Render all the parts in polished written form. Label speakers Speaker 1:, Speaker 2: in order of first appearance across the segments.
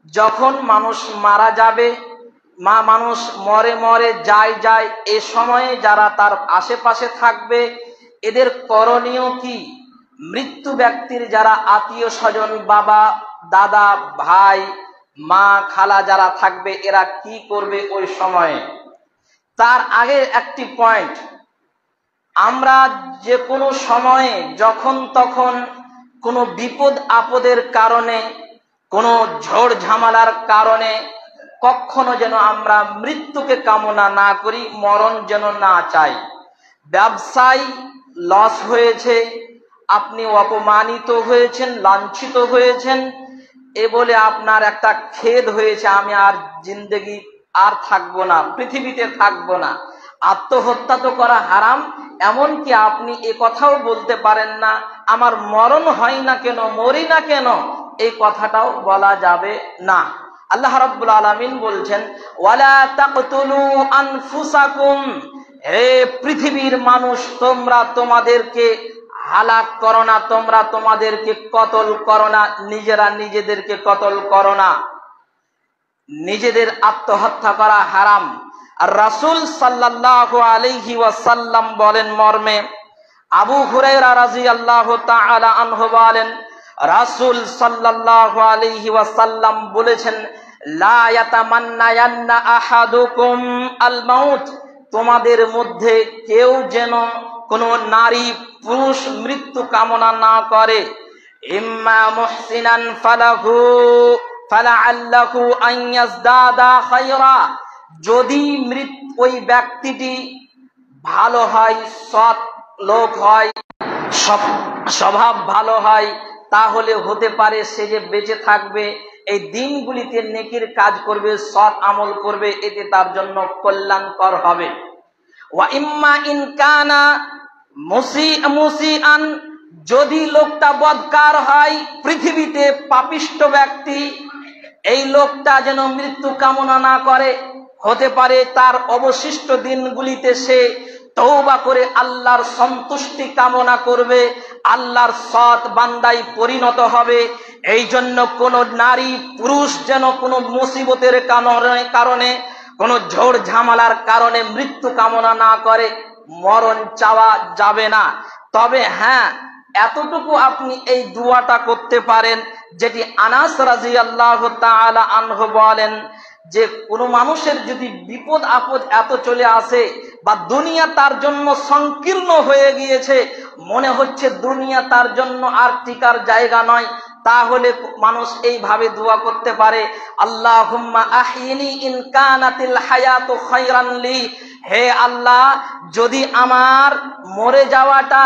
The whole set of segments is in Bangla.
Speaker 1: যখন মানুষ মারা যাবে, মানুষ মরে মরে যায়, এ সময়ে যারা তার আশেপাশে থাকবে এদের করণীয় কি? মৃত্যু ব্যক্তির যারা আত্মীয় স্বজন, বাবা, দাদা, ভাই, মা, খালা যারা থাকবে এরা কি করবে ওই সময়ে? তার আগে একটি পয়েন্ট, আমরা যে কোনো সময়ে যখন তখন কোনো বিপদ আপদের কারণে, কোনো ঝড় ঝামেলার কারণে কখনো যেন আমরা মৃত্যুকে কামনা না করি, মরণ যেন না চাই। ব্যবসায় লস হয়েছে, আপনি অপমানিত হয়েছেন, লাঞ্ছিত হয়েছেন, এ বলে আপনার একটা খেদ হয়েছে, আমি আর জিন্দেগি আর থাকবো না, পৃথিবীতে থাকবো না। আত্মহত্যা তো করা হারাম, এমনকি আপনি এ কথাও বলতে পারেন না আমার মরণ হয় না কেন, মরি না কেন, এই কথাটাও বলা যাবে না। আল্লাহ রাব্বুল আলামিন বলছেন ওয়ালা তাকতুলু আনফুসাকুম, হে পৃথিবীর মানুষ তোমরা তোমাদেরকে হালাক করো না, তোমরা তোমাদেরকে কতল করো না, নিজেরা নিজেদেরকে কতল করো না। নিজেদের আত্মহত্যা করা হারাম। আর রাসূল সাল্লাল্লাহু আলাইহি ওয়াসাল্লাম বলেন মর্মে, আবু হুরায়রা রাদিয়াল্লাহু তাআলা আনহু বলেন রাসূল সাল্লাল্লাহু আলাইহি ওয়াসাল্লাম বলেছেন লা ইয়াতামান্নায়ান্না আহাদুকুম আল মাউত, তোমাদের মধ্যে কেউ যেন কোনো নারী পুরুষ মৃত্যু কামনা না করে। ইম্মা মুহসিনান ফালাহু ফালাআল্লাহু আন ইয়াজদাদা খায়রা, যদি ওই ব্যক্তিটি ভালো হয়, সৎ লোক হয়, স্বভাব ভালো হয়, তাহলে হতে পারে সে যে বেঁচে থাকবে, এই দিনগুলিতে নেকির কাজ করবে, সৎ আমল করবে, এতে তার জন্য কল্যাণকর হবে। ওয়া ইম্মা ইন কানা মুসিআন, যদি লোকটা বদকার হয়, পৃথিবীতে পাপিষ্ট ব্যক্তি, এই লোকটা যেন মৃত্যু কামনা না করে, হতে পারে তার অবশিষ্ট দিনগুলিতে সে তওবা করে আল্লাহর সন্তুষ্টি কামনা করবে, আল্লাহর সৎ বান্দায় পরিণত হবে। এই জন্য কোন নারী পুরুষ যেন কোনো মুসিবতের কারণে, কোনো ঝড় ঝামেলার কারণে মৃত্যু কামনা না করে, মরণ চাওয়া যাবে না। তবে হ্যাঁ, এতটুকু আপনি এই দোয়াটা করতে পারেন, যেটি আনাস রাদিয়াল্লাহু তাআলা আনহু বলেন যে কোনো মানুষের যদি বিপদ আপদ এত চলে আসে বা দুনিয়া তার জন্য সংকীর্ণ হয়ে গিয়েছে, মনে হচ্ছে দুনিয়া তার জন্য আর টিকার জায়গা নয়, তাহলে মানুষ এইভাবে দোয়া করতে পারে আল্লাহুম্মা আহিনি ইন কানাতিল হায়াতু খায়রান লি, হে আল্লাহ যদি আমার মরে যাওয়াটা,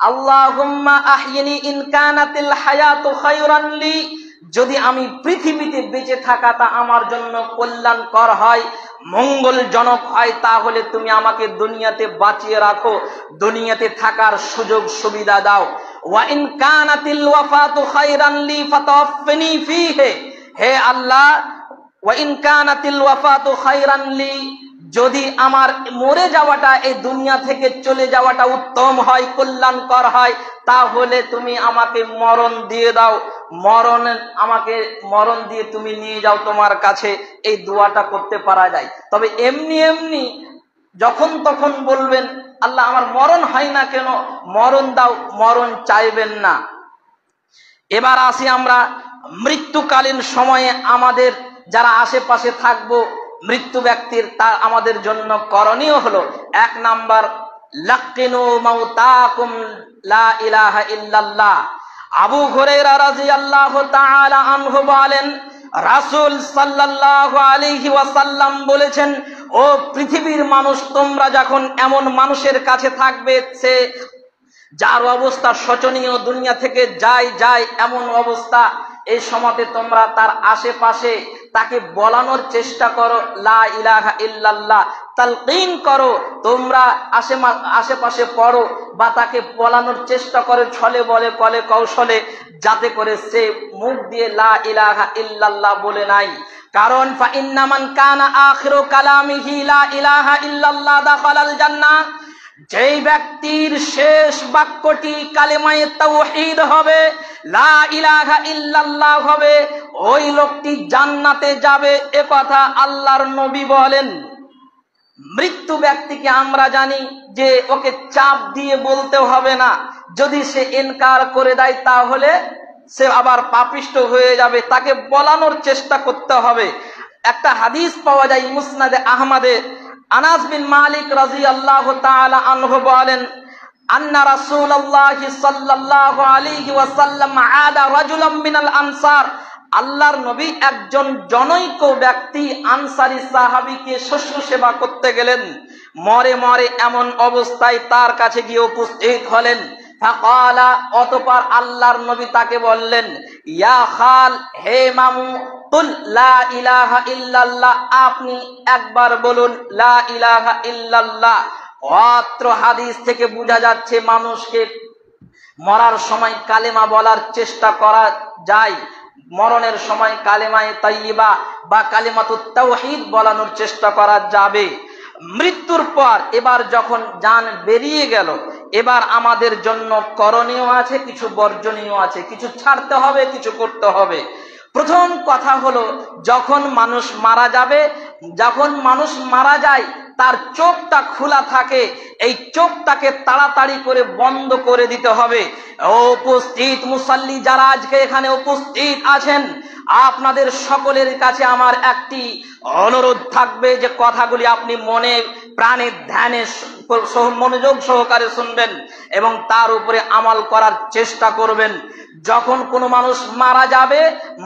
Speaker 1: আল্লাহুম্মা আহিনি ইন কানাতিল হায়াতু খায়রান লি, যদি আমি পৃথিবীতে বেঁচে থাকাটা আমার জন্য কল্যাণকর হয়, মঙ্গলজনক হয়, তাহলে তুমি আমাকে দুনিয়াতে বাঁচিয়ে রাখো, দুনিয়াতে থাকার সুযোগ সুবিধা দাও। ওয়া ইন কানাতিল ওয়াফাতু খায়রান লি ফাতাওয়াফফানি ফীহি, হে আল্লাহ ওয়া ইন কানাতিল ওয়াফাতু খায়রান লি, যদি আমার মরে যাওয়াটা, এই দুনিয়া থেকে চলে যাওয়াটা উত্তম হয়, কল্যাণকর হয়, তাহলে তুমি আমাকে মরণ দিয়ে দাও, আমাকে মরণ দিয়ে তুমি নিয়ে যাও তোমার কাছে। এই দোয়াটা করতে পারা যায়। তবে এমনি এমনি যখন তখন বলবেন আল্লাহ আমার মরণ হয় না কেন, মরণ দাও, মরণ চাইবেন না। এবার আসি আমরা মৃত্যুকালীন সময়ে আমাদের যারা আশেপাশে থাকবো মৃত্যু ব্যক্তির, তা আমাদের জন্য করণীয় হলো, 1 নাম্বার লাক্কিনু মাউতাকুম লা ইলাহা ইল্লাল্লাহ। আবু হুরায়রা রাদিয়াল্লাহু তাআলা আনহু বলেন রাসূল সাল্লাল্লাহু আলাইহি ওয়াসাল্লাম বলেছেন, ও পৃথিবীর মানুষ, তোমরা যখন এমন মানুষের কাছে থাকবে সে যার অবস্থা শোচনীয়, দুনিয়া থেকে যায় এমন অবস্থা, এই সময়তে তোমরা তার আশেপাশে তাকে বলানোর চেষ্টা করো লা ইলাহা ইল্লাল্লাহ, তালকিন করো, তোমরা আশেপাশে পড়ো বা তাকে বলানোর চেষ্টা করে ছলে বলে কলে কৌশলে, যাতে করে সে মুখ দিয়ে লা ইলাহা ইল্লাল্লাহ বলে নাই। কারণ ফা ইন্না মান কানা আখিরু কালামিহি লা ইলাহা ইল্লাল্লাহ দাখালাল জান্নাহ, যেই ব্যক্তির শেষ বাক্যটি কালেমায়ে তাওহীদ হবে, লা ইলাহা ইল্লাল্লাহ হবে, ওই লোকটি জান্নাতে যাবে, এ কথা আল্লাহর নবী বলেন। মৃত্যু ব্যক্তিকে আমরা জানি যে ওকে চাপ দিয়ে বলতে হবে না, যদি সে ইনকার করে দেয় তাহলে সে আবার পাপিষ্ট হয়ে যাবে, তাকে বলানোর চেষ্টা করতে হবে। একটা হাদিস পাওয়া যায় মুসনাদে আহমদে, আনাস বিন মালিক রাদিয়াল্লাহু তাআলা আনহু বলেন, আন্না রাসূলুল্লাহ সাল্লাল্লাহু আলাইহি ওয়াসাল্লাম আদা রাজুলাম মিনাল আনসার, আল্লাহর নবী একজন জনৈক ব্যক্তি আনসারী সাহাবীকে শস্য সেবা করতে গেলেন। মরে মরে এমন অবস্থায় তার কাছে গিয়ে উপস্থিত হলেন। ফাকালা, অতঃপর আল্লাহর নবী তাকে বললেন, ইয়া খাল, হে মামু, কুল লা ইলাহা ইল্লাল্লাহ, আপনি একবার বলুন লা ইলাহা ইল্লাল্লাহ। অত্র হাদিস থেকে বোঝা যাচ্ছে মানুষকে মরার সময় কালেমা বলার চেষ্টা করা যায়, মরণের সময় কালেমায়ে তাইয়্যিবা বা কালিমাতুত তাওহীদ বলানোর চেষ্টা করা যাবে। মৃত্যুর পর এবার যখন জান বেরিয়ে গেল, এবার আমাদের জন্য করণীয় আছে, কিছু বর্জনীয় আছে, কিছু ছাড়তে হবে, কিছু করতে হবে। প্রথম কথা হলো, যখন মানুষ মারা যাবে, যখন মানুষ মারা যায় তার চোখটা খোলা থাকে, এই চোখটাকে তাড়াতাড়ি করে বন্ধ করে দিতে হবে। উপস্থিত মুসাল্লি যারা আজকে এখানে উপস্থিত আছেন, আপনাদের সকলের কাছে আমার একটি অনুরোধ থাকবে যে কথাগুলি আপনি মনে প্রাণে ধ্যানে মনোযোগ সহকারে শুনবেন এবং তার উপরে আমল করার চেষ্টা করবেন। যখন কোনো মানুষ মারা যাবে,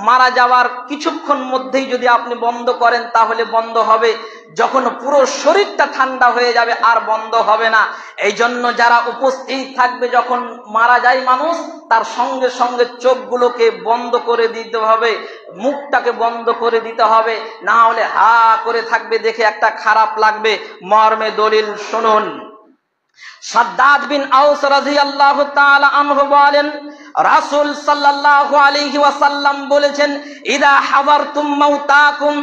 Speaker 1: মারা যাওয়ার কিছুক্ষণ মধ্যেই যদি আপনি বন্ধ করেন তাহলে বন্ধ হবে, যখন পুরো শরীরটা ঠান্ডা হয়ে যাবে আর বন্ধ হবে না। এই জন্য যারা উপস্থিত থাকবে, যখন মারা যায় মানুষ, তার সঙ্গে সঙ্গে চোখগুলোকে বন্ধ করে দিতে হবে, মুখটাকে বন্ধ করে দিতে হবে, না হলে হা করে থাকবে, দেখে একটা খারাপ লাগবে। মর্মে দলিল শুনুন। সাদ্দাদ বিন আউস রাদিয়াল্লাহু তাআলা আনহু বলেন, রাসূল সাল্লাল্লাহু আলাইহি ওয়াসাল্লাম বলেছেন, ইদা হাদারতুম মাউতাকুম,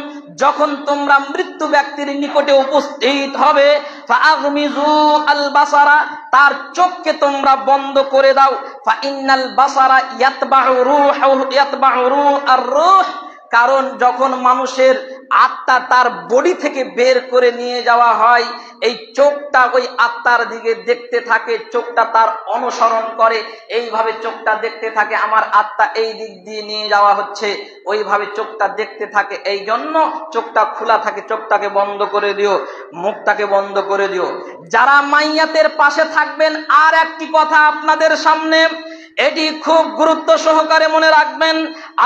Speaker 1: যখন তোমরা মৃত্যু ব্যক্তির নিকটে উপস্থিত হবে, ফাআগমিজু আল বাসারা, তার চোখকে তোমরা বন্ধ করে দাও। ফা ইন্নাল বাসারা ইয়াতবাউ রূহ আর রূহ, কারণ যখন মানুষের আত্মা তার বডি থেকে বের করে নিয়ে যাওয়া হয়, এই চোখটা ওই আত্মার দিকে দেখতে থাকে, চোখটা তার অনুসরণ করে, এইভাবে চোখটা দেখতে থাকে, আমার আত্মা এই দিক দিয়ে নিয়ে যাওয়া হচ্ছে, ওইভাবে চোখটা দেখতে থাকে। এই জন্য চোখটা খোলা থাকে, চোখটাকে বন্ধ করে দিও, মুখটাকে বন্ধ করে দিও। যারা মাইয়াতের পাশে থাকবেন, আর একটি কথা আপনাদের সামনে, এটি খুব গুরুত্ব সহকারে মনে রাখবেন।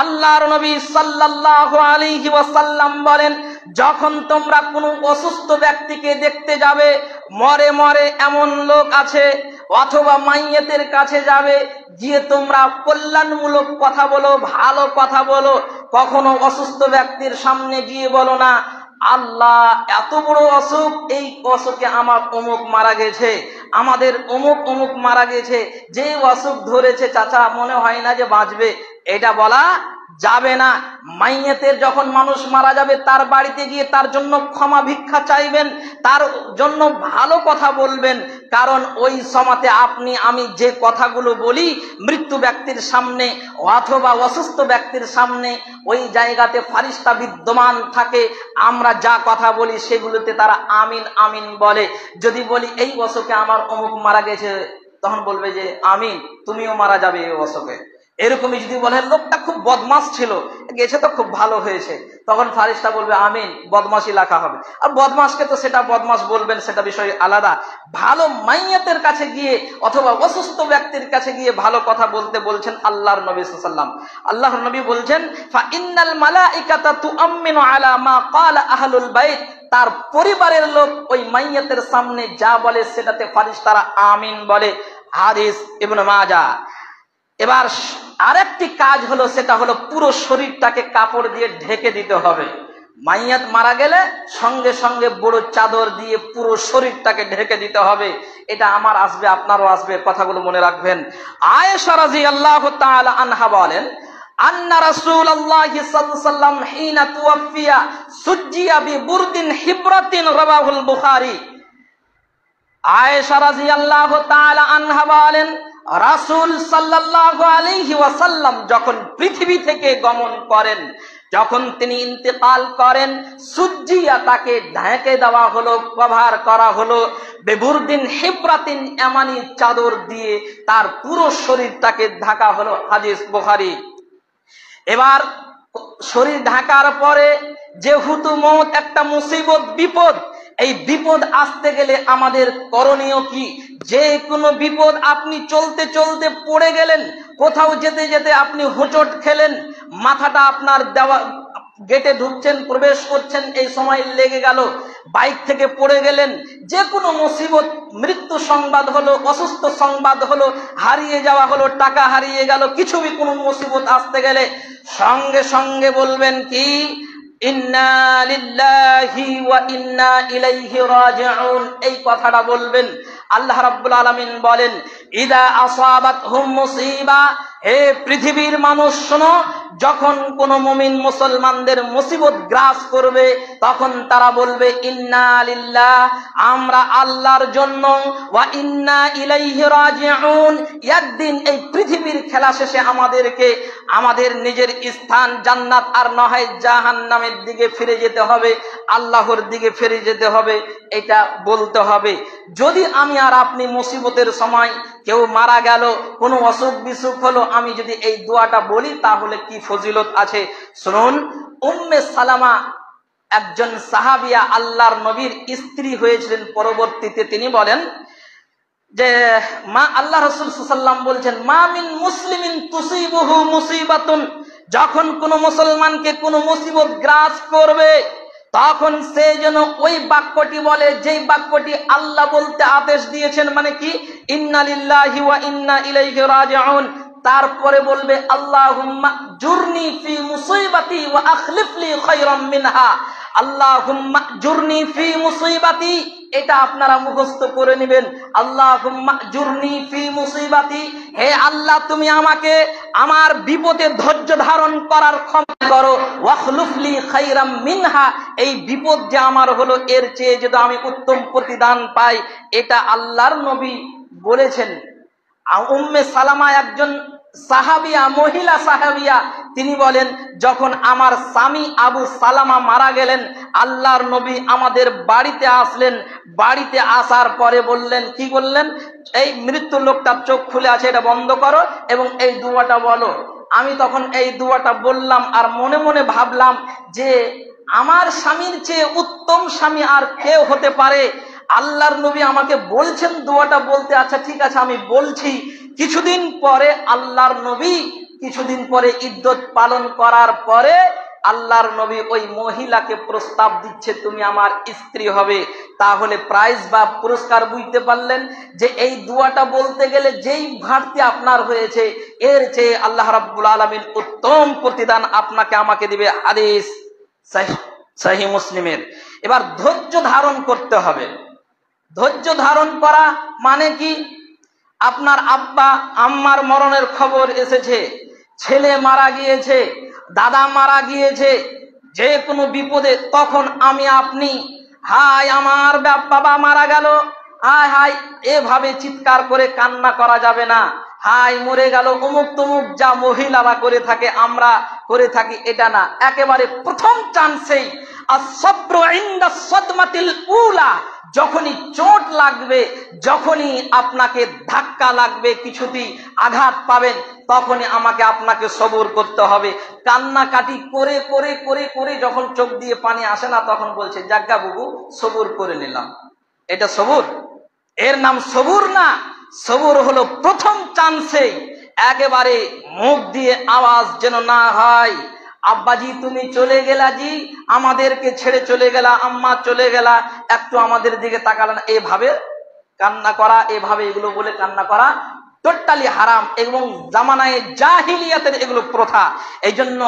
Speaker 1: আল্লাহর নবী সাল্লাল্লাহু আলাইহি ওয়াসাল্লাম বলেন, যখন তোমরা কোনো অসুস্থ ব্যক্তিকে দেখতে যাবে, মরে মরে এমন লোক আছে, অথবা মাইয়াতের কাছে যাবে, গিয়ে তোমরা কল্যাণমূলক কথা বলো, ভালো কথা বলো। কখনো অসুস্থ ব্যক্তির সামনে গিয়ে বলো না, আল্লাহ এত বড় অসুখ, এই অসুখে আমার অমুক মারা গেছে, আমাদের অমুক অমুক মারা গেছে, যে অসুখ ধরেছে চাচা মনে হয় না যে বাঁচবে, এটা বলা যাবে না। মাইয়াতের যখন মানুষ মারা যাবে, তার বাড়িতে গিয়ে তার জন্য ক্ষমা ভিক্ষা চাইবেন, তার জন্য ভালো কথা বলবেন, কারণ ওই সময়তে আপনি আমি যে কথাগুলো বলি মৃত্যু ব্যক্তির সামনে অথবা অসুস্থ ব্যক্তির সামনে, ওই জায়গাতে ফারিস্তা বিদ্যমান থাকে, আমরা যা কথা বলি সেগুলোতে তারা আমিন আমিন বলে। যদি বলি এই অসুখে আমার অমুক মারা গেছে, তখন বলবে যে আমিন, তুমিও মারা যাবে এই অসুখে। এরকমই যদি বলে লোকটা খুব বদমাস ছিল, গেছে তো খুব ভালো হয়েছে, তখন ফারিস্তা বলবে আমিন, বদমাশি লেখা হবে। আর বদমাসকে তো সেটা বদমাস বলবেন, সেটা বিষয় আলাদা। ভালো মাইয়াতের কাছে গিয়ে অথবা অসুস্থ ব্যক্তির কাছে গিয়ে ভালো কথা বলতে বলছেন আল্লাহর নবী সাল্লাল্লাহু আলাইহি ওয়াসাল্লাম। আল্লাহর নবী বলছেন, ফা ইন্নাল মালাইকাতা তুআমিনু আলা মা ক্বালা আহলুল বাইত, তার পরিবারের লোক ওই মাইয়াতের সামনে যা বলে সেটাতে ফারিস্তারা আমিন বলে। হাদিস ইবনে মাজাহ। এবার আরেকটি কাজ হলো, সেটা হলো পুরো শরীরটাকে কাপড় দিয়ে ঢেকে দিতে হবে। মাইয়াত মারা গেলে সঙ্গে সঙ্গে বড় চাদর দিয়ে পুরো শরীরটাকে ঢেকে দিতে হবে। এটা আমার আসবে, আপনারও আসবে, কথাগুলো মনে রাখবেন। আয়েশা রাদিয়াল্লাহু তাআলা আনহা বলেন, আন্না রাসূলুল্লাহি সাল্লাল্লাহু আলাইহি ওয়াসাল্লাম হিনা তুওয়াফিয়া সুজ্জিয়া বিবুরদিন হিবরাতিন, রাওয়াহুল বুখারী। আয়েশা রাদিয়াল্লাহু তাআলা আনহা বলেন, রাসূল সাল্লাল্লাহু আলাইহি ওয়াসাল্লাম যখন পৃথিবী থেকে গমন করেন, যখন তিনি ইন্তেকাল করেন, সুজ্জিয়া তাকে ঢেকে দেওয়া হলো, কভার করা হলো বেবুরদিন হিব্রাতিন ইয়ামানি চাদর দিয়ে তার পুরো শরীরটাকে ঢাকা হলো। হাদিস বুখারী। এবার শরীর ঢাকার পরে যেহেতু মওত একটা মুসিবত, বিপদ, এই বিপদ আসতে গেলে আমাদের করণীয় কি? যে কোনো বিপদ, আপনি চলতে চলতে পড়ে গেলেন, কোথাও যেতে যেতে আপনি হোঁচট খেলেন, মাথাটা আপনার দেওয়া গেটে ঢুকছেন, প্রবেশ করছেন, এই সময় লেগে গেল, বাইক থেকে পড়ে গেলেন, যে কোনো মুসিবত, মৃত্যু সংবাদ হলো, অসুস্থ সংবাদ হলো, হারিয়ে যাওয়া হলো, টাকা হারিয়ে গেল, কিছু বি কোনো মুসিবত আসতে গেলে সঙ্গে সঙ্গে বলবেন কি? ইন্না লিল্লাহি ওয়া ইন্না ইলাইহি রাজিউন। এই কথাটা বলবেন। আল্লাহ রাব্বুল আলামিন বলেন, ইদা আসাবাতহুম মুসিবা, হে পৃথিবীর মানুষ শোনো, যখন কোন মুমিন মুসলমানদের মুসিবত গ্রাস করবে তখন তারা বলবে ইন্না লিল্লাহ, আমরা আল্লাহর জন্য, ওয়া ইন্না ইলাইহি রাজিউন, একদিন এই পৃথিবীর খেলা শেষে আমাদেরকে আমাদের নিজের স্থান জান্নাত আর নয় জাহান্নামের দিকে ফিরে যেতে হবে, আল্লাহর দিকে ফিরে যেতে হবে, এটা বলতে হবে। যদি আমি আর আপনি মুসিবতের সময়, কেউ মারা গেল, কোনো অসুখ বিসুখ হলো, আমি যদি এই দোয়াটা বলি তাহলে কি ফজিলত আছে শুনুন। উম্মে সালামা একজন সাহাবিয়া, আল্লাহর নবীর স্ত্রী হয়েছিলেন। পরবর্তীতে তিনি বলেন যে মা, আল্লাহ রাসূল সাল্লাল্লাহু আলাইহি ওয়াসাল্লাম বলছেন, মা মিন মুসলিমিন তুসিবুহু মুসিবাতুন, যখন কোন মুসলমানকে কোন মুসিবত গ্রাস করবে তখন সে যেন ওই বাক্যটি বলে যেই বাক্যটি আল্লাহ বলতে আদেশ দিয়েছেন। মানে কি? ইন্না লিল্লাহি ওয়া ইন্না ইলাইহি রাজিউন। তারপরে বলবে আল্লাহুম্মা জুরনি ফি মুসিবাতি ওয়া আখলিফ লি খায়রাম মিনহা। আল্লাহুম্মা জুরনি ফি মুসিবাতি, এটা আপনারা মুখস্থ করে নেবেন। আল্লাহুম্মা জুরনি ফি মুসিবাতি, হে আল্লাহ তুমি আমাকে আমার বিপদে ধৈর্য ধারণ করার ক্ষমতা করো। ওয়াখলুফ লি খায়রাম মিনহা, এই বিপদ যে আমার হলো এর চেয়ে যদি আমি উত্তম প্রতিদান পাই, এটা আল্লাহর নবী বলেছেন। উম্মে সালামা একজন সাহাবিয়া, মহিলা সাহাবিয়া, তিনি বলেন যখন আমার স্বামী আবু সালামা মারা গেলেন, আল্লাহর নবী আমাদের বাড়িতে আসলেন। বাড়িতে আসার পরে বললেন, কি বললেন? এই মৃত্যু লোকটার চোখ খুলে আছে, এটা বন্ধ করো এবং এই দুয়াটা বলো। আমি তখন এই দুয়াটা বললাম আর মনে মনে ভাবলাম যে আমার স্বামীর চেয়ে উত্তম স্বামী আর কেউ হতে পারে? আল্লাহর নবী আমাকে বলছেন দোয়াটা বলতে, আচ্ছা ঠিক আছে আমি বলছি। কিছুদিন পরে আল্লাহর নবী, কিছুদিন পরে ইদ্দত পালন করার পরে আল্লাহর নবী ওই মহিলাকে প্রস্তাব দিচ্ছে, তুমি আমার স্ত্রী হবে। তাহলে প্রাইজ বা পুরস্কার বুঝতে পারলেন যে এই দোয়াটা বলতে গেলে যেই ঘাটতি আপনার হয়েছে এর চেয়ে আল্লাহ রাব্বুল আলামিন উত্তম প্রতিদান আপনাকে আমাকে দিবে। হাদিস সহিহ মুসলিমের। এবার ধৈর্য ধারণ করতে হবে। ধৈর্য ধারণ করা মানে কি? আপনার আব্বা আম্মার মরণের খবর এসেছে, ছেলে মারা গিয়েছে, দাদা মারা গিয়েছে, যে কোনো বিপদে তখন আমি আপনি, হায় আমার বাবা মারা গেল, হায় হায়, এভাবে চিৎকার করে কান্না করা যাবে না। হায় মরে গেল অমুক তমুক, যা মহিলারা করে থাকে আমরা করে থাকি, এটা না। একেবারে প্রথম চান্সেই আসসাবরু ইনদা সাদমাতিল উলা, যখনই চোট লাগবে, যখনই আপনাকে ধাক্কা লাগবে, কিছুতেই আঘাত পাবেন, তখনই আমাকে আপনাকে সবর করতে হবে। কান্নাকাটি করে করে করে করে যখন চোখ দিয়ে পানি আসে না, তখন বলছে জাগ্গা বাবু সবর করে নিলাম। এটা সবর? এর নাম সবর না। সবর হলো প্রথম চান্সে একেবারে মুখ দিয়ে আওয়াজ যেন না হয়, আব্বাজি তুমি চলে গেলা, জি আমাদেরকে ছেড়ে চলে গেলা, আম্মা চলে গেলা, একটু আমাদের দিকে তাকালে না, এভাবে কান্না করা, এভাবে এগুলো বলে কান্না করা টোটালি হারাম এবং জামানায়ে জাহিলিয়াতের এগুলো প্রথা। এই জন্য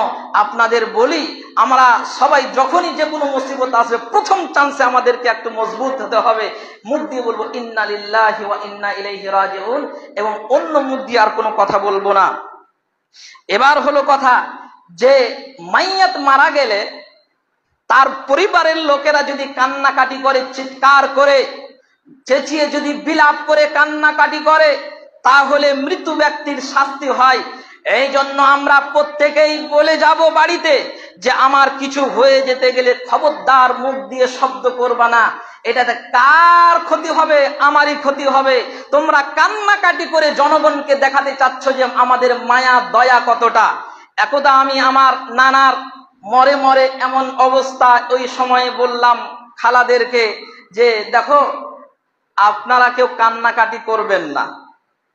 Speaker 1: আপনাদের বলি, আমরা সবাই যখনই যে কোনো মুসিবত আসবে প্রথম চান্সে আমাদেরকে একটু মজবুত হতে হবে। মুখ দিয়ে বলবো ইন্না লিল্লাহি ওয়া ইন্না ইলাইহি রাজিউন, এবং অন্য মুখ দিয়ে আর কোনো কথা বলবো না। এবার হলো কথা যে মাইয়াত মারা গেলে তার পরিবারের লোকেরা যদি কান্নাকাটি করে, চিৎকার করে, চেঁচিয়ে যদি বিলাপ করে কান্নাকাটি করে, তাহলে মৃত ব্যক্তির শাস্তি হয়। এই জন্য আমরা প্রত্যেকেই বলে যাব বাড়িতে যে আমার কিছু হয়ে যেতে গেলে খবরদার মুখ দিয়ে শব্দ করবা না, এটাতে কার ক্ষতি হবে? আমারই ক্ষতি হবে। তোমরা কান্নাকাটি করে জনগণকে দেখাতে চাচ্ছ যে আমাদের মায়া দয়া কতটা। একদা আমি আমার নানার মরে মরে এমন অবস্থা, ওই সময়ে বললাম খালাদেরকে যে দেখো আপনারা কেউ কান্নাকাটি করবেন না,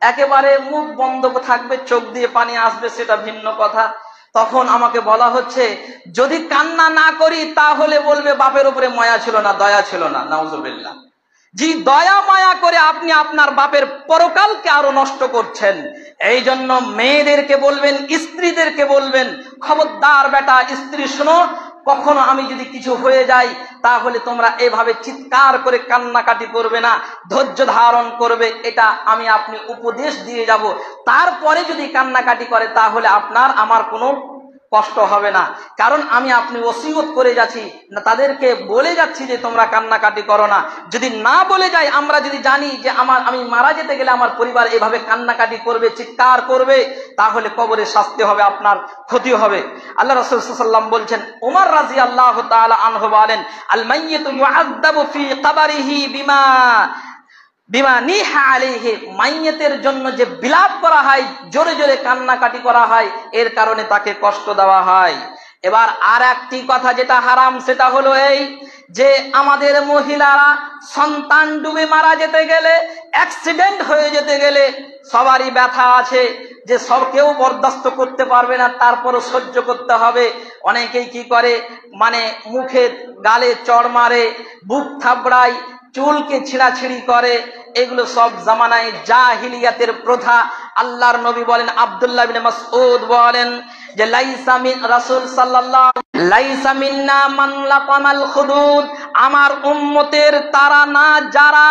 Speaker 1: একেবারে মুখ বন্ধ থাকবে, চোখ দিয়ে পানি আসবে সেটা ভিন্ন কথা। তখন আমাকে বলা হচ্ছে যদি কান্না না করি তাহলে বলবে বাপের উপরে মায়া ছিল না, দয়া ছিল না। নাউজুবিল্লাহ। জি, দয়া মায়া করে আপনি আপনার বাপের পরকালকে আরো নষ্ট করছেন। এই জন্য মেয়েদেরকে বলবেন, স্ত্রীদেরকে বলবেন, খবরদার বেটা স্ত্রী শোনো, কখনো আমি যদি কিছু হয়ে যাই তাহলে তোমরা এভাবে চিৎকার করে কান্নাকাটি করবে না, ধৈর্য ধারণ করবে। এটা আমি আপনি উপদেশ দিয়ে যাব। তারপরে যদি কান্নাকাটি করে তাহলে আপনার আমার কোনো কষ্ট হবে না, কারণ আমি আপনি ওসিয়ত করে যাচ্ছি না, তাদেরকে বলে যাচ্ছি যে তোমরা কান্নাকাটি করো না। যদি না বলে যাই, আমরা যদি জানি যে আমি মারা যেতে গেলে আমার পরিবার এভাবে কান্নাকাটি করবে, চিৎকার করবে, তাহলে কবরে শাস্তি হবে, আপনার ক্ষতি হবে। আল্লাহ রাসূল সাল্লাল্লাহু আলাইহি ওয়াসাল্লাম বলছেন, ওমর রাদিয়াল্লাহু তাআলা আনহু বলেন, আল মাইয়িতু ইউআযাবু ফি কবরিহি বিমা নিহা আলাইহি, মাইয়িতের জন্য যে বিলাপ করা হয়, জোরে জোরে কান্নাকাটি করা হয়, এর কারণে তাকে কষ্ট দেওয়া হয়। এবার আর একটি কথা যেটা হারাম, সেটা হলো এই যে আমাদের মহিলারা সন্তান ডুবে মারা যেতে গেলে, অ্যাক্সিডেন্ট হয়ে যেতে গেলে সবারই ব্যথা আছে, যে সব কেউ বরদাস্ত করতে পারবে না, তারপরও সহ্য করতে হবে। অনেকেই কি করে, মানে মুখে গালে চড় মারে, বুক থাবড়ায়, চুলকে ছিঁড়াছিঁড়ি করে। এগুলো সব জামানায় জাহিলিয়াতের প্রথা। আল্লাহর নবী বলেন, আব্দুল্লাহ ইবনে মাসউদ বলেন যে লাইসা মিন রাসূল সাল্লাল্লাহু লাইসা মিন্না মান লাকামাল খুদুদ, আমার উম্মতের তারা না যারা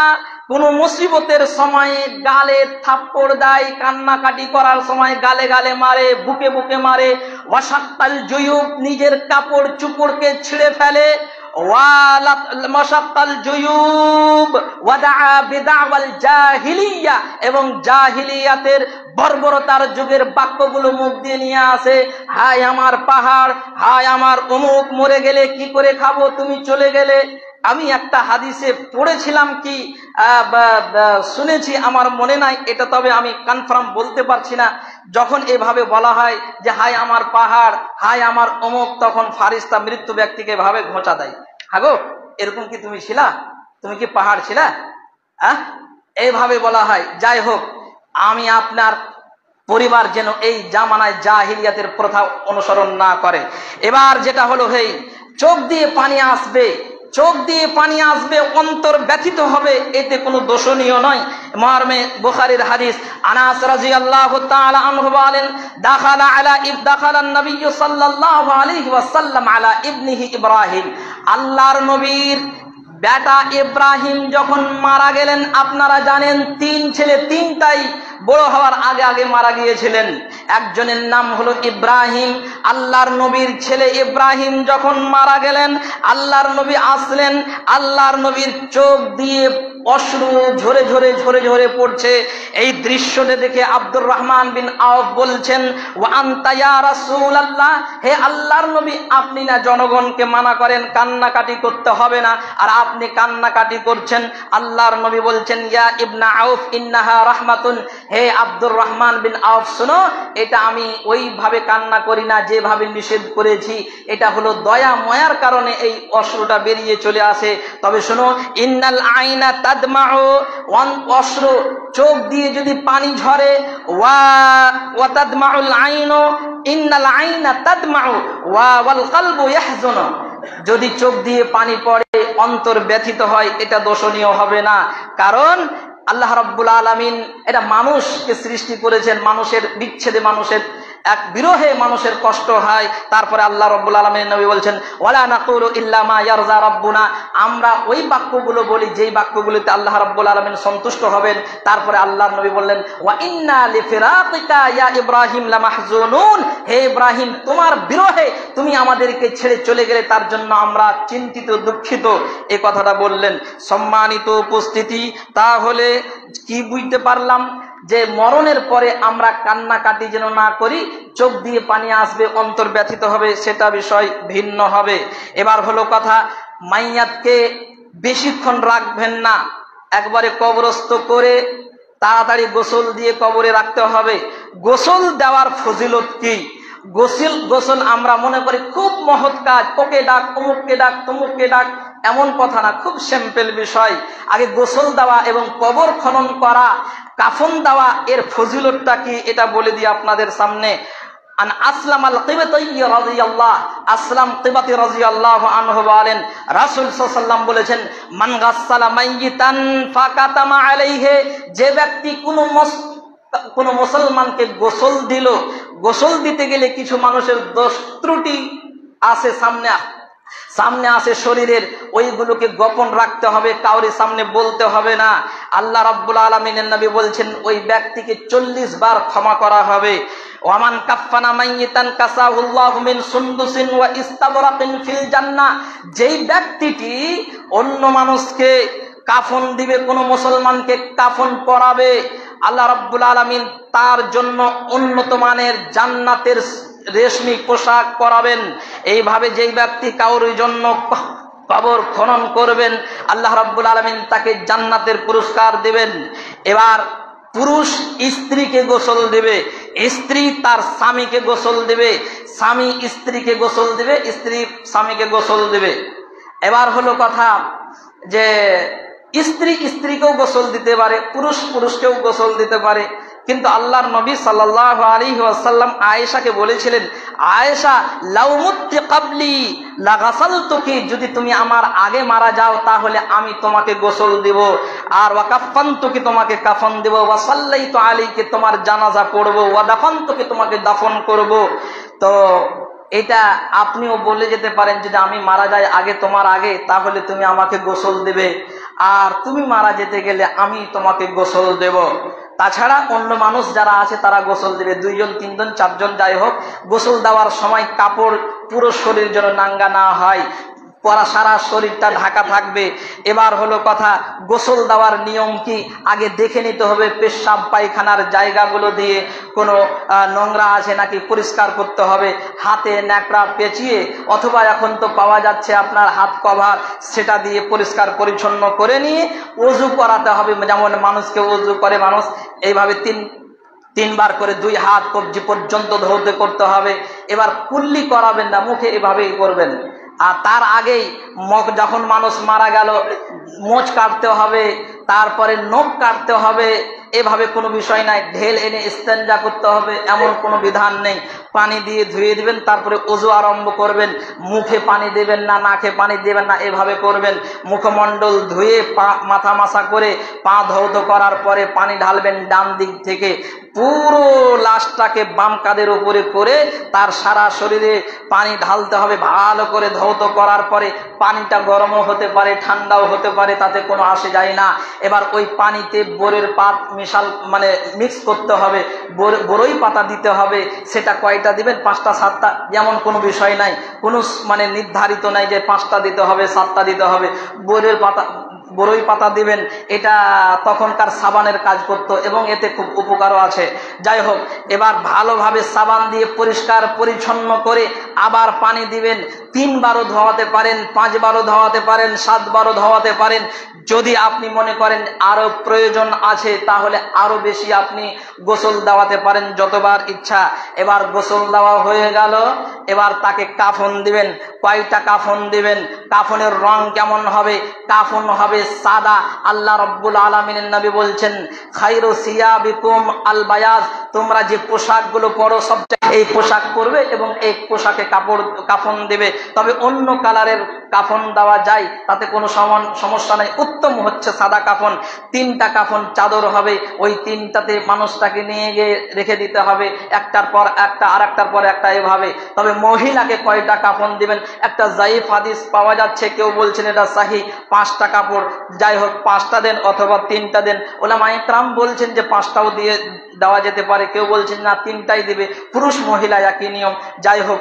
Speaker 1: কোন মুসিবতের সময় গালে থাপ্পড় দেয়, কান্নাকাটি করার সময় গালে গালে মারে, বুকে বুকে মারে, ওয়াশাক্কাল জুয়ুব, নিজের কাপড় চুপড়কে ছিঁড়ে ফেলে, এবং জাহিলিয়াতের বর্বরতার যুগের বাক্যগুলো মুখ দিয়ে নিয়ে আসে। হায় আমার পাহাড়, হায় আমার অমুক, মরে গেলে কি করে খাবো, তুমি চলে গেলে। আমি একটা হাদিসে পড়েছিলাম কি শুনেছি, আমার মনে নাই এটা, তবে আমি কনফার্ম বলতে পারছি না। যখন এভাবে বলা হয় যে হায় আমার পাহাড়, হায় আমার অমুক, তখন ফারিস্তা মৃত্যু ব্যক্তিকে এভাবে ঘোঁচা দেয়। হাগো, এরকম কি তুমি ছিলা? তুমি কি পাহাড় ছিলা? এইভাবে বলা হয়। যাই হোক, আমি আপনার পরিবার যেন এই জামানায় জাহিলিয়াতের প্রথা অনুসরণ না করে। এবার যেটা হলো, হেই চোখ দিয়ে পানি আসবে, চোখ দিয়ে পানি আসবে, অন্তর ব্যথিত হবে, এতে কোনো দোষণীয় নয়। মর্মে বুখারীর হাদিস, আনাস রাদিয়াল্লাহু তাআলা আনহু বলেন, দাখালান নবী সাল্লাল্লাহু আলাইহি ওয়াসাল্লাম আলা ইবনিহি ইব্রাহিম, আল্লাহর নবীর বেটা ইব্রাহিম যখন মারা গেলেন, আপনারা জানেন 3 ছেলে, 3টাই বড় হওয়ার আগে আগে মারা গিয়েছিলেন। একজনের নাম হলো ইব্রাহিম। আল্লাহর নবীর ছেলে ইব্রাহিম যখন মারা গেলেন, আল্লাহর নবী আসলেন, আল্লাহর নবীর চোখ দিয়ে অশ্রু ঝরে ঝরে ঝরে ঝরে পড়ছে। এই দৃশ্যটা দেখে আব্দুর রহমান বিন আওফ বলছেন, ওয়া আনতা ইয়া রাসূলুল্লাহ, হে আল্লাহর নবী, আপনি না জনগণকে মানা করেন কান্নাকাটি করতে হবে না, আর আপনি কান্নাকাটি করছেন। আল্লাহর নবী বলছেন, ইয়া ইবনা আউফ ইন্নাহা রাহমাতুন, হে আব্দুর রহমান বিন আওফ, শোনো, এটা আমি ওইভাবে কান্না করি না যেভাবে নিষেধ করেছি, এটা হলো দয়া ময়ার কারণে এই অশ্রুটা বেরিয়ে চলে আসে। তবে শোনো, ইন্নাল আইনা তাদমাউ, অশ্রু চোখ দিয়ে যদি পানি ঝরে, ওয়া তাদমাউল আইনু, ইন্নাল আইনা তাদমাউ ওয়াল কলবু ইয়াহজুনু, যদি চোখ দিয়ে পানি পড়ে, অন্তর ব্যথিত হয়, এটা দোষণীয় হবে না। কারণ আল্লাহ রাব্বুল আলামিন এটা মানুষকে সৃষ্টি করেছেন, মানুষের বিচ্ছেদে, মানুষের এক বিরহে মানুষের কষ্ট হয়। তারপরে আল্লাহ রাব্বুল আলামিন নবী বলছেন, ওয়ালা নাকুলু ইল্লা মা ইয়ারজা রাব্বুনা, আমরা ওই বাক্যগুলো বলি যেই বাক্যগুলোতে আল্লাহ রাব্বুল আলামিন সন্তুষ্ট হবেন। তারপরে আল্লাহর নবী বললেন, ওয়া ইন্না লিফিরাকিকা ইয়া ইব্রাহিম লামাহজুনুন, হে ইব্রাহিম, তোমার বিরহে তুমি আমাদেরকে ছেড়ে চলে গেলে তার জন্য আমরা চিন্তিত, দুঃখিত, এই কথাটা বললেন। সম্মানিত উপস্থিতি, তাহলে কি বুঝতে পারলাম? যে মরণের পরে আমরা কান্নাকাটি যেন না করি, চোখ দিয়ে পানি আসবে, অন্তর ব্যথিত হবে, সেটা বিষয় ভিন্ন হবে। এবার হলো কথা, মাইয়াতকে বেশিক্ষণ রাখবেন না, একবারে কবরস্থ করে তাড়াতাড়ি গোসল দিয়ে কবরে রাখতে হবে। গোসল দেওয়ার ফজিলত কি? গোসল আমরা মনে করি খুব মহৎ কাজ, ওকে ডাক, অমুককে ডাক, তমুককে ডাক, এমন কথা না, খুব সিম্পল বিষয়। আগে গোসল দেওয়া এবং কবর খনন করা, কাফন দেওয়া, এর ফজিলতটা কি এটা বলে দিই আপনাদের সামনে। আন আসলাম আল কিবাতি রাদিয়াল্লাহ, আসলাম কিবাতি রাদিয়াল্লাহু আনহু বলেন, রাসূল সাল্লাল্লাহু আলাইহি ওয়াসাল্লাম বলেছেন, মান গাসসালা মাইয়িতান ফাকাতামা আলাইহি, যে ব্যক্তি কোন মুসলমানকে গোসল দিল, গোসল দিতে গেলে কিছু মানুষের দোষ ত্রুটি আছে, সামনে আসে শরীরের, ওইগুলোকে গোপন রাখতে হবে, কাউরি সামনে বলতে হবে না। আল্লাহ রাব্বুল আলামিনের নবী বলছেন ওই ব্যক্তিকে 40 বার ক্ষমা করা হবে। ওয়ামান কাফানা মাইয়িতান কাসাহুল্লাহু মিন সুনদুসিন ওয়া ইস্তাবরাকিন ফিল জান্নাহ, যেই ব্যক্তিটি অন্য মানুষকে কাফন দিবে, কোন মুসলমানকে কাফন পরাবে, আল্লাহ রাব্বুল আলামিন তার জন্য উন্নত মানের জান্নাতের রেশমি পোশাক পরাবেন। এইভাবে যেই ব্যক্তি কাউর জন্য কবর খনন করবেন, আল্লাহ রাব্বুল আলামিন তাকে জান্নাতের পুরস্কার দিবেন। এবার পুরুষ স্ত্রীকে গোসল দেবে, স্ত্রী তার স্বামীকে গোসল দেবে, স্বামী স্ত্রীকে গোসল দেবে, স্ত্রী স্বামীকে গোসল দেবে। এবার হলো কথা যে স্ত্রী স্ত্রীকেও গোসল দিতে পারে, পুরুষ পুরুষকেও গোসল দিতে পারে। কিন্তু আল্লাহর নবী সাল্লাল্লাহু আলাইহি ওয়াসাল্লাম আয়েশাকে বলেছিলেন, আয়েশা লাউ মুত্তি ক্বাবলি লাগাসালতুকি, যদি তুমি আমার আগে মারা যাও তাহলে আমি তোমাকে গোসল দেব, আর ওয়া কাফফানতুকি, তোমাকে কাফন দেব, ওয়া সাল্লাইতু আলাইকি, তোমার জানাজা পড়ব, ওয়া দাফানতুকি, তোমাকে দাফন করব। তো এটা আপনিও বলে যেতে পারেন, যদি আমি মারা যাই আগে, তোমার আগে, তাহলে তুমি আমাকে গোসল দেবে, আর তুমি মারা যেতে গেলে আমি তোমাকে গোসল দেব। তাছাড়া অন্য মানুষ যারা আছে তারা গোসল দেবে, 2 জন 3 জন 4 জন যাই হোক। গোসল দেওয়ার সময় কাপড় পুরো শরীর যেন নাঙ্গা না হয়, পরা সারা শরীরটা ঢাকা থাকবে। এবার হলো কথা, গোসল দেওয়ার নিয়ম কি আগে দেখে নিতে হবে, পেশাব পায়খানার জায়গাগুলো দিয়ে কোনো নোংরা আছে নাকি পরিষ্কার করতে হবে, হাতে ন্যাকড়া পেঁচিয়ে, অথবা এখন তো পাওয়া যাচ্ছে আপনার হাত কভার, সেটা দিয়ে পরিষ্কার পরিচ্ছন্ন করে নিয়ে ওযু করাতে হবে। যেমন মানুষকে ওযু করে মানুষ, এইভাবে 3 বার করে 2 হাত কবজি পর্যন্ত ধৌত করতে হবে। এবার কুল্লি করাবেন না, মুখে এভাবেই করবেন। আর তার আগেই যখন মানুষ মারা গেল মোচ কাটতে হবে, তারপরে নখ কাটতে হবে, এভাবে কোনো বিষয় নাই। ঢেল এনে ইস্তেঞ্জা করতে হবে এমন কোনো বিধান নেই। পানি দিয়ে ধুয়ে দিবেন, তারপরে ওযু আরম্ভ করবেন। মুখে পানি দেবেন না, নাকে পানি দেবেন না, এভাবে করবেন। মুখমণ্ডল ধুয়ে মাথা মাসা করে পা ধৌত করার পরে পানি ঢালবেন ডান দিক থেকে, পুরো লাশটাকে বাম কাঁধের উপরে করে তার সারা শরীরে পানি ঢালতে হবে। ভালো করে ধৌত করার পরে পানিটা গরমও হতে পারে, ঠান্ডাও হতে পারে, তাতে কোনো আসে যায় না। এবার ওই পানিতে বোরের পাত মিক্স করতে হবে, বড়ই পাতা দিতে হবে। সেটা কয়টা দিবেন, 5টা 7টা, যেমন কোনো বিষয় নাই, কোনো নির্ধারিত নাই যে 5টা দিতে হবে 7টা দিতে হবে। বড়ই পাতা দিবেন, এটা তখনকার সাবানের কাজ করতো এবং এতে খুব উপকারও আছে। যাই হোক, এবার ভালোভাবে সাবান দিয়ে পরিষ্কার পরিচ্ছন্ন করে আবার পানি দিবেন। 3 বারও ধোয়াতে পারেন, 5 বারও ধোয়াতে পারেন, 7 বারও ধোয়াতে পারেন। যদি আপনি মনে করেন আরো প্রয়োজন আছে তাহলে আরো বেশি আপনি গোসল দেওয়াতে পারেন, যতবার ইচ্ছা। এবার গোসল দেওয়া হয়ে গেল, এবার তাকে কাফন দিবেন। কয়টা কাফন দিবেন, কাফনের রং কেমন হবে? কাফন হবে সাদা। আল্লাহ রাব্বুল আলামিনের নবী বলছেন, খায়রু সিয়াবিকুম আল বায়াজ, তোমরা যে পোশাকগুলো পরো সবচেয়ে এই পোশাক পরবে এবং এই পোশাকে কাফন দেবে। তবে অন্য কালারের কাফন দেওয়া যায়, তাতে কোনো সমস্যা নাই। উত্তম হচ্ছে সাদা কাফন। 3টা কাফন চাদর হবে, ওই 3টাতে মানুষটাকে নিয়ে গিয়ে রেখে দিতে হবে, একটার পর একটা, আর একটার পর একটা, এভাবে। তবে মহিলাকে কয়টা কাফন দিবেন, একটা যায়িফ হাদিস পাওয়া যাচ্ছে, কেউ বলছেন এটা সহিহ, 5টা কাপড়। যাই হোক, 5টা দেন অথবা 3টা দেন। ওলামায়ে কেরাম বলছেন যে 5টাও দিয়ে দেওয়া যেতে পারে, কেউ বলছেন না 3টাই দিবে, পুরুষ মহিলা একই নিয়ম। যাই হোক,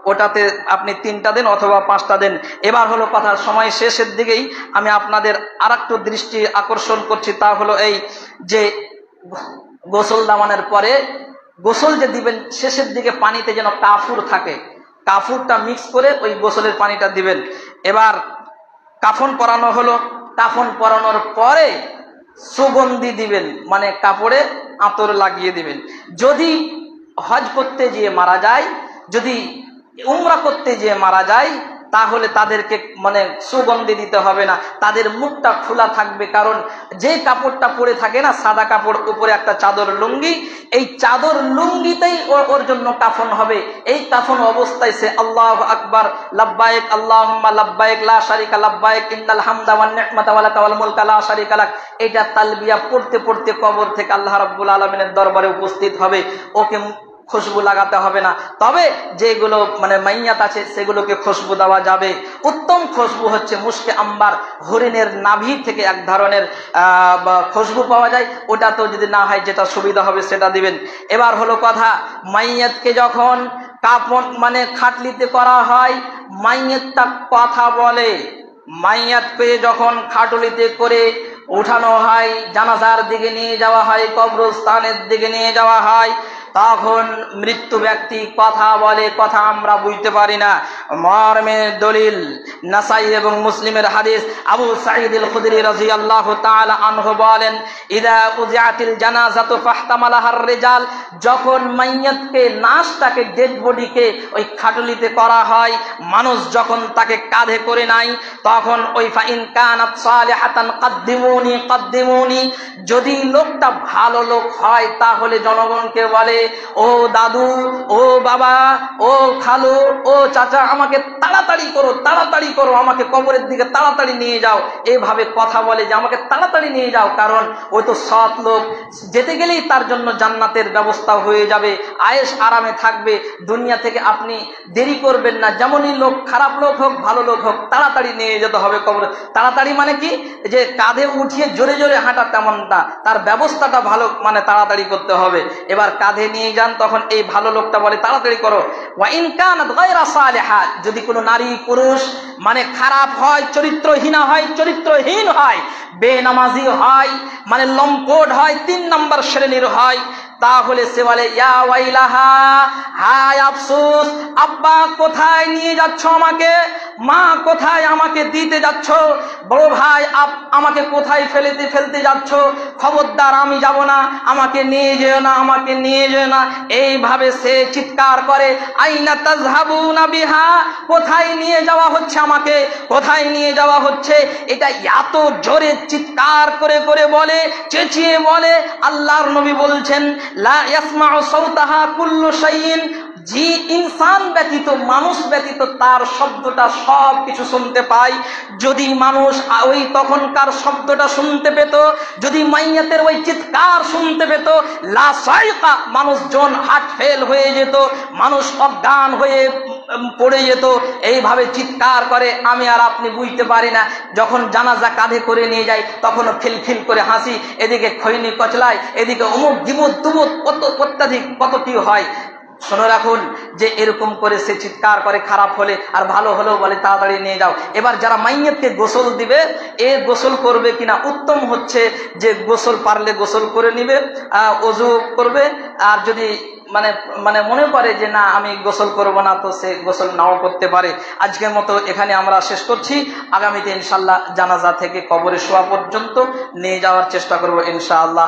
Speaker 1: ওটাতে আপনি 3টা দেন অথবা 5টা দেন। এবার হলো কথা, সময় শেষের দিকেই আমি আপনাদের আরেকটু দৃষ্টি আকর্ষণ করছি, তা হলো এই যে গোসল দাওয়ানোর পরে গোসল যে দিবেন শেষের দিকে পানিতে যেন কাফুর থাকে, কাফুরটা মিক্স করে ওই গোসলের পানিটা দিবেন। এবার কাফন পরানো হলো, কাফন পরানোর পরে সুগন্ধি দিবেন, মানে কাপড়ে আতর লাগিয়ে দিবেন। যদি হজ করতে গিয়ে মারা যায়, যদি উমরা করতে গিয়ে মারা যায়, তাহলে তাদেরকে মানে সুগন্ধি দিতে হবে না, তাদের মুখটা খোলা থাকবে। কারণ যে কাপড়টা পরে থাকে না, সাদা কাপড়, উপরে একটা চাদর লুঙ্গি, এই চাদর লুঙ্গিতেই ওর জন্য কাফন হবে। এই কাফন অবস্থায় সে আল্লাহু আকবার, লাব্বাইক আল্লাহুম্মা লাব্বাইক, লা শারিকা লাব্বাইক, ইন্নাল হামদা ওয়ান নি'মাতা ওয়া লাকা ওয়াল মুলকা লা শারিকা লাক, এটা তালবিয়া পড়তে পড়তে কবর থেকে আল্লাহ রাব্বুল আলামিনের দরবারে উপস্থিত হবে। ওকে খুশবু লাগাতে হবে না। তবে যেগুলো মানে মাইয়াত আছে সেগুলোকে খুশবু দেওয়া যাবে। উত্তম খুশবু হচ্ছে মুশকে আম্বার, হরিণের নাভি থেকে এক ধরনের খুশবু পাওয়া যায়, ওটা তো যদি না হয় যেটা সুবিধা হবে সেটা দিবেন। এবার হলো কথা, মাইয়াতকে যখন কাফন মানে খাটলিতে করা হয়, মাইয়াতটা কথা বলে। মাইয়াতকে যখন খাটলিতে করে উঠানো হয়, জানাজার দিকে নিয়ে যাওয়া হয়, কবরস্থানের দিকে নিয়ে যাওয়া হয়, তখন মৃত্যু ব্যক্তি কথা বলে, কথা আমরা বুঝতে পারি না। মর্মের দলিল নাসাই এবং মুসলিমের হাদিস, আবু সাঈদ আল খুদরি রাদিয়াল্লাহু তাআলা আনহু বলেন, ইদা উজিআতিল জানাজাতু ফাহতামালাহার রিজাল, যখন মাইয়াতকে, নাশটাকে, ডেড বডিকে ওই খাটলিতে করা হয়, মানুষ যখন তাকে কাঁধে করে নাই, তখন ওই ফাইন কানাত সালিহাতান কদ্দিমুনি কদ্দিমুনি, যদি লোকটা ভালো লোক হয় তাহলে জনগণকে বলে, ও দাদু, ও বাবা, ও খালু, ও চাচা, আমাকে তাড়াতাড়ি করো, তাড়াতাড়ি করো, আমাকে কবরের দিকে তাড়াতাড়ি নিয়ে যাও। এইভাবে কথা বলে যে আমাকে তাড়াতাড়ি নিয়ে যাও, কারণ ওই তো সৎ লোক, যেতে গেলেই তার জন্য জান্নাতের ব্যবস্থা হয়ে যাবে, আয়েশ আরামে থাকবে, দুনিয়া থেকে আপনি দেরি করবেন না। যেমনই লোক, খারাপ লোক হোক ভালো লোক হোক, তাড়াতাড়ি নিয়ে যেতে হবে কবরে। তাড়াতাড়ি মানে কি, যে কাঁধে উঠিয়ে জোরে জোরে হাঁটা তেমনটা, তার ব্যবস্থাটা ভালো, মানে তাড়াতাড়ি করতে হবে। এবার কাঁধে নিয়ে যান, তখন এই ভালো লোকটা বলে তাড়াতাড়ি করো। ওয়া ইন কানাত গায়রা সালিহা, যদি কোনো নারী পুরুষ মানে খারাপ হয়, চরিত্রহীনা হয়, চরিত্রহীন হয়, বেনামাজি হয়, মানে লম্পট হয়, 3 নম্বর শ্রেণীর হয়, তাহলে সে বলে, ইয়া ওয়াইলাহা, হায় আফসোস, আব্বা কোথায় নিয়ে যাচ্ছ আমাকে, মা কোথায় আমাকে দিতে যাচ্ছ, বড় ভাই আমাকে কোথায় ফেলতে যাচ্ছ, খবরদার আমি যাব না, আমাকে নিয়ে যেও না, আমাকে নিয়ে যেও না। এইভাবে সে চিৎকার করে, আইনা তাযহাবুনা বিহা, কোথায় নিয়ে যাওয়া হচ্ছে আমাকে, কোথায় নিয়ে যাওয়া হচ্ছে। এটা এত জোরে চিৎকার করে করে বলে, চেঁচিয়ে বলে, আল্লাহর নবী বলছেন, লা ইয়াসমাউ সাওতাহা কুল্লু শাইইন, জি ইনসান ব্যতীত, মানুষ ব্যতীত তার শব্দটা সব কিছু শুনতে পায়। যদি মানুষ ওই তখনকার শব্দটা শুনতে পেত, যদি মাইয়াতের ওই চিৎকার শুনতে পেত, লা সাইকা, মানুষজন হার্ট ফেল হয়ে যেত, মানুষ অজ্ঞান হয়ে পড়ে যেত। এইভাবে চিৎকার করে, আমি আর আপনি বুঝতে পারি না। যখন জানাজা কাঁধে করে নিয়ে যায়, তখনও খিলখিল করে হাসি, এদিকে খৈনি কচলায়, এদিকে অমুক দিমুক তুমুক, কত অত্যাধিক কত কি হয়। শুনে রাখুন যে এরকম করে সে চিৎকার করে খারাপ হলে, আর ভালো হলেও বলে তাড়াতাড়ি নিয়ে যাও। এবার যারা মাইয়াতকে গোসল দিবে, এ গোসল করবে কিনা, উত্তম হচ্ছে যে গোসল পারলে গোসল করে নিবে, ওযু করবে। আর যদি মানে মনে করে যে না আমি গোসল করব না, তো সে গোসল নাও করতে পারে। আজকের মতো এখানে আমরা শেষ করছি। আগামীতে ইনশাআল্লাহ জানাজা থেকে কবরে শোয়া পর্যন্ত নিয়ে যাওয়ার চেষ্টা করব ইনশাআল্লাহ।